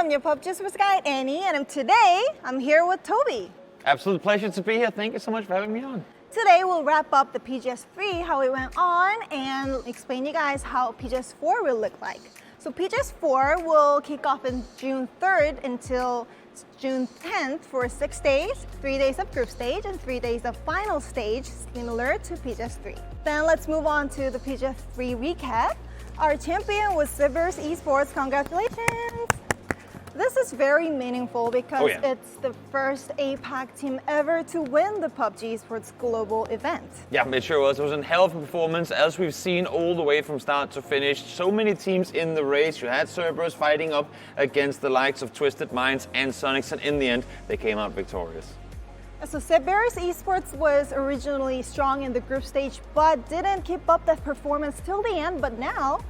I'm your PUBG Sports Guide, Annie, and today I'm here with Toby. Absolute pleasure to be here. Thank you so much for having me on. Today we'll wrap up the PGS 3, how it went on, and explain you guys how PGS 4 will look like. So PGS 4 will kick off on June 3rd until June 10th for 6 days, 3 days of group stage and 3 days of final stage, similar to PGS 3. Then let's move on to the PGS 3 recap. Our champion was Esports. Congratulations! This is very meaningful because it's the first APAC team ever to win the PUBG Esports global event. Yeah, it sure was. It was a hell of a performance, as we've seen all the way from start to finish. So many teams in the race. You had Cerberus fighting up against the likes of Twisted Minds and Sonics, and in the end, they came out victorious. So Cerberus Esports was originally strong in the group stage, but didn't keep up that performance till the end. But now,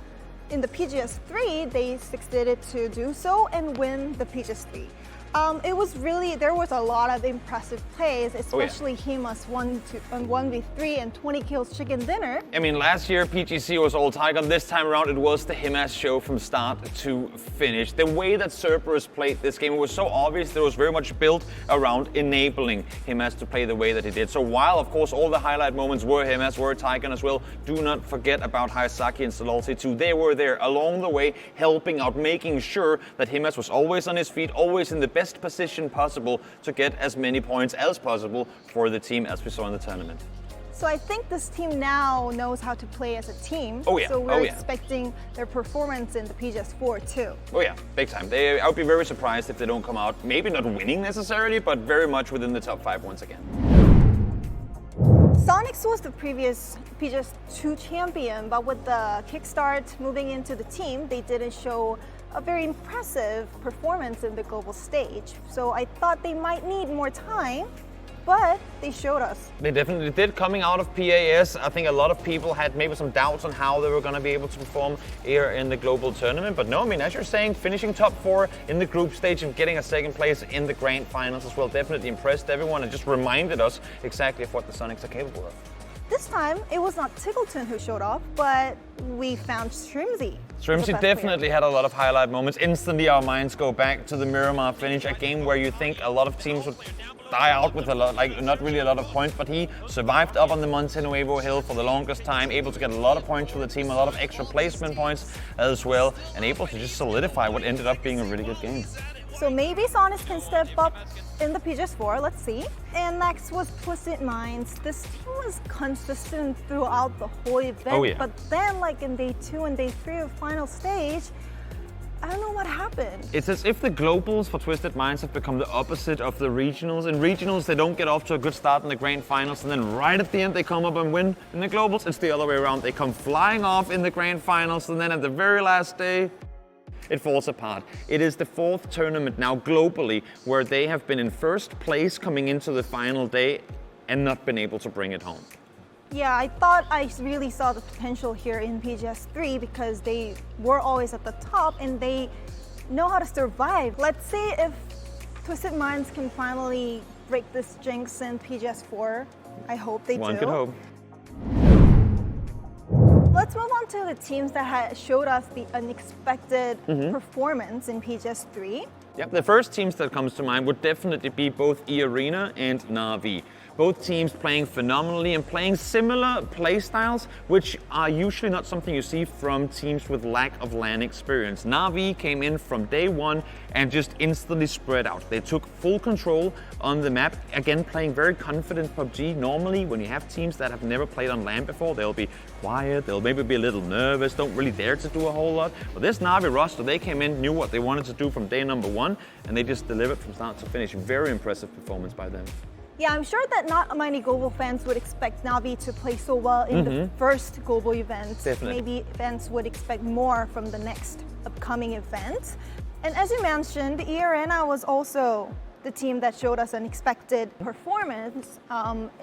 in the PGS 3, they succeeded to do so and win the PGS 3. There was a lot of impressive plays, especially Hima's 1v3 and 20 kills chicken dinner. I mean, last year PGC was all Tiger. This time around it was the Himas show from start to finish. The way that Cerberus played this game, it was so obvious that it was very much built around enabling Himas to play the way that he did. So while, of course, all the highlight moments were Himas, were Tiger as well, do not forget about Hayasaki and Salalti too. They were there along the way, helping out, making sure that Himas was always on his feet, always in the best position possible to get as many points as possible for the team, as we saw in the tournament. So I think this team now knows how to play as a team. Oh yeah. So we're expecting their performance in the PGS 4 too. Oh yeah, big time. I would be very surprised if they don't come out, maybe not winning necessarily, but very much within the top 5 once again. Sonics was the previous PGS 2 champion, but with the kickstart moving into the team, they didn't show a very impressive performance in the global stage. So I thought they might need more time, but they showed us. They definitely did. Coming out of PAS, I think a lot of people had maybe some doubts on how they were going to be able to perform here in the global tournament. But no, I mean, as you're saying, finishing top 4 in the group stage and getting a second place in the grand finals as well definitely impressed everyone and just reminded us exactly of what the Sonics are capable of. This time, it was not Tickleton who showed off, but we found Shrimzy. Shrimzy definitely had a lot of highlight moments. Instantly, our minds go back to the Miramar finish, a game where you think a lot of teams would die out with a lot, not really a lot of points, but he survived up on the Monte Nuevo hill for the longest time, able to get a lot of points for the team, a lot of extra placement points as well, and able to just solidify what ended up being a really good game. So maybe Sonics can step up in the PGS 4, let's see. And next was Twisted Minds. This team was consistent throughout the whole event, but then like in day 2 and day 3 of final stage, I don't know what happened. It's as if the globals for Twisted Minds have become the opposite of the regionals. In regionals, they don't get off to a good start in the grand finals, and then right at the end, they come up and win. In the globals, it's the other way around. They come flying off in the grand finals, and then at the very last day, it falls apart. It is the 4th tournament now globally where they have been in first place coming into the final day and not been able to bring it home. Yeah, I thought I really saw the potential here in PGS 3 because they were always at the top and they know how to survive. Let's see if Twisted Minds can finally break this jinx in PGS 4. I hope they do. One could hope. Let's move on to the teams that had showed us the unexpected performance in PGS 3. Yep, the first teams that comes to mind would definitely be both eArena and Na'Vi. Both teams playing phenomenally and playing similar play styles, which are usually not something you see from teams with lack of LAN experience. Na'Vi came in from day 1 and just instantly spread out. They took full control on the map, again playing very confident PUBG. Normally, when you have teams that have never played on LAN before, they'll be quiet, they'll maybe be a little nervous, don't really dare to do a whole lot. But this Na'Vi roster, they came in, knew what they wanted to do from day number 1, and they just delivered from start to finish. Very impressive performance by them. Yeah, I'm sure that not many global fans would expect Na'Vi to play so well in the first global event. Definitely. Maybe fans would expect more from the next upcoming event. And as you mentioned, eArena was also the team that showed us an expected performance,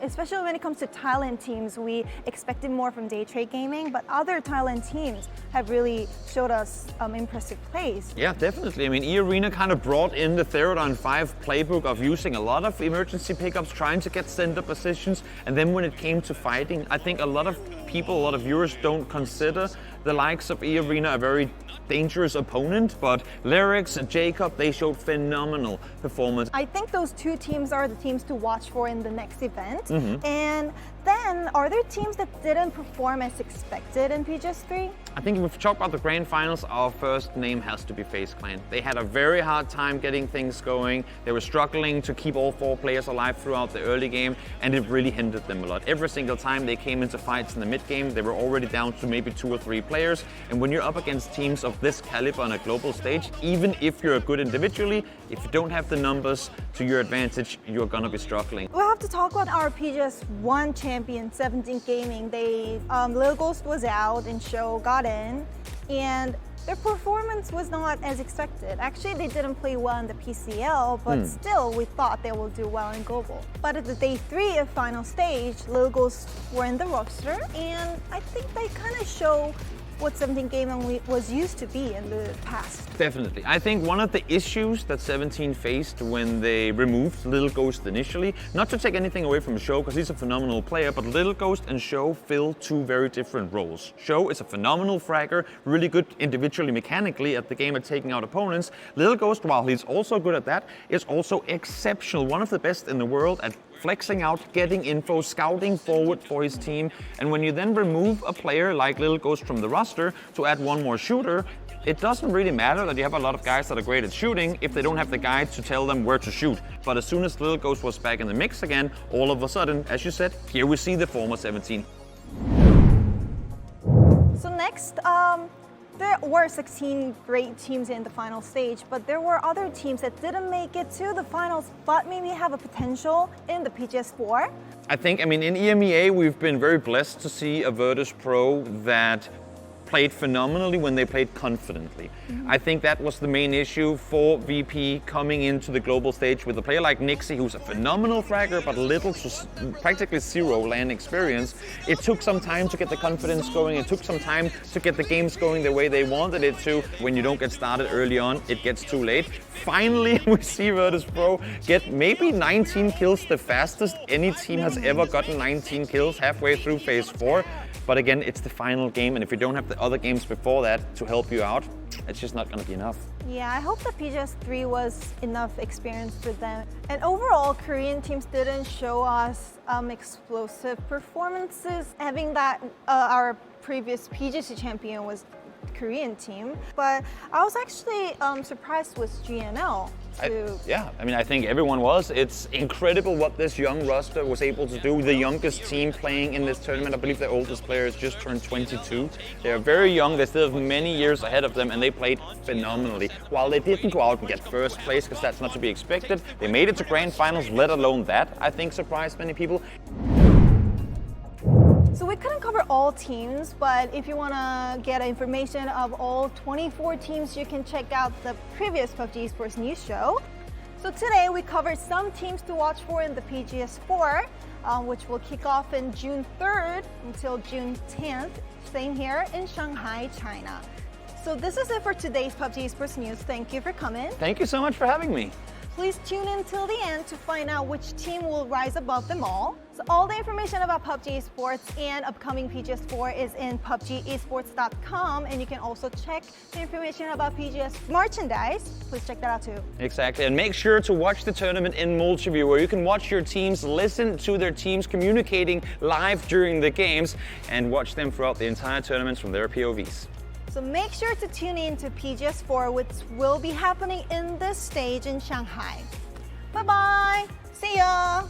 especially when it comes to Thailand teams. We expected more from Day Trade Gaming, but other Thailand teams have really showed us impressive plays. Yeah, definitely. I mean, eArena kind of brought in the Therodon 5 playbook of using a lot of emergency pickups, trying to get center positions, and then when it came to fighting, I think a lot of people, a lot of viewers don't consider the likes of eArena a very dangerous opponent, but Lyrics and Jacob, they showed phenomenal performance. I think those two teams are the teams to watch for in the next event. And then, are there teams that didn't perform as expected in PGS3? I think if we talk about the grand finals, our first name has to be FaZe Clan. They had a very hard time getting things going. They were struggling to keep all 4 players alive throughout the early game, and it really hindered them a lot. Every single time they came into fights in the mid game, they were already down to maybe 2 or 3 players. And when you're up against teams of this caliber on a global stage, even if you're good individually, if you don't have the numbers to your advantage, you're gonna be struggling. We'll have to talk about our PGS1 champion, 17 Gaming. They, Little Ghost was out and Show got in, and their performance was not as expected. Actually, they didn't play well in the PCL, but still, we thought they will do well in Global. But at the day 3 of final stage, Little Ghost were in the roster, and I think they kind of show what 17 Gaming was used to be in the past. Definitely. I think one of the issues that 17 faced when they removed Little Ghost initially, not to take anything away from Show because he's a phenomenal player, but Little Ghost and Show fill 2 very different roles. Show is a phenomenal fragger, really good individually mechanically at the game at taking out opponents. Little Ghost, while he's also good at that, is also exceptional, one of the best in the world at flexing out, getting info, scouting forward for his team. And when you then remove a player like Little Ghost from the roster to add 1 more shooter, it doesn't really matter that you have a lot of guys that are great at shooting if they don't have the guy to tell them where to shoot. But as soon as Little Ghost was back in the mix again, all of a sudden, as you said, here we see the former 17. So next, there were 16 great teams in the final stage, but there were other teams that didn't make it to the finals, but maybe have a potential in the PGS4. I think, in EMEA, we've been very blessed to see a Virtus Pro that played phenomenally when they played confidently. I think that was the main issue for VP coming into the global stage with a player like Nixie, who's a phenomenal fragger, but little to practically 0 LAN experience. It took some time to get the confidence going. It took some time to get the games going the way they wanted it to. When you don't get started early on, it gets too late. Finally, we see Virtus Pro get maybe 19 kills, the fastest any team has ever gotten 19 kills halfway through phase 4. But again, it's the final game, and if you don't have the other games before that to help you out, it's just not going to be enough. Yeah, I hope the PGS3 was enough experience for them. And overall, Korean teams didn't show us explosive performances. Having that, our previous PGC champion was Korean team, but I was actually surprised with GNL. I think everyone was. It's incredible what this young roster was able to do. The youngest team playing in this tournament, I believe their oldest player has just turned 22. They're very young, they still have many years ahead of them, and they played phenomenally. While they didn't go out and get first place, because that's not to be expected, they made it to grand finals, let alone that, I think surprised many people. So we couldn't cover all teams, but if you want to get information of all 24 teams, you can check out the previous PUBG Esports news show. So today we covered some teams to watch for in the PGS4, which will kick off in June 3rd until June 10th, same here in Shanghai, China. So this is it for today's PUBG Esports news. Thank you for coming. Thank you so much for having me. Please tune in till the end to find out which team will rise above them all. So all the information about PUBG Esports and upcoming PGS4 is in PUBGesports.com, and you can also check the information about PGS merchandise. Please check that out too. Exactly, and make sure to watch the tournament in Multiview, where you can watch your teams, listen to their teams communicating live during the games, and watch them throughout the entire tournament from their POVs. So make sure to tune in to PGS4, which will be happening in this stage in Shanghai. Bye-bye. See ya.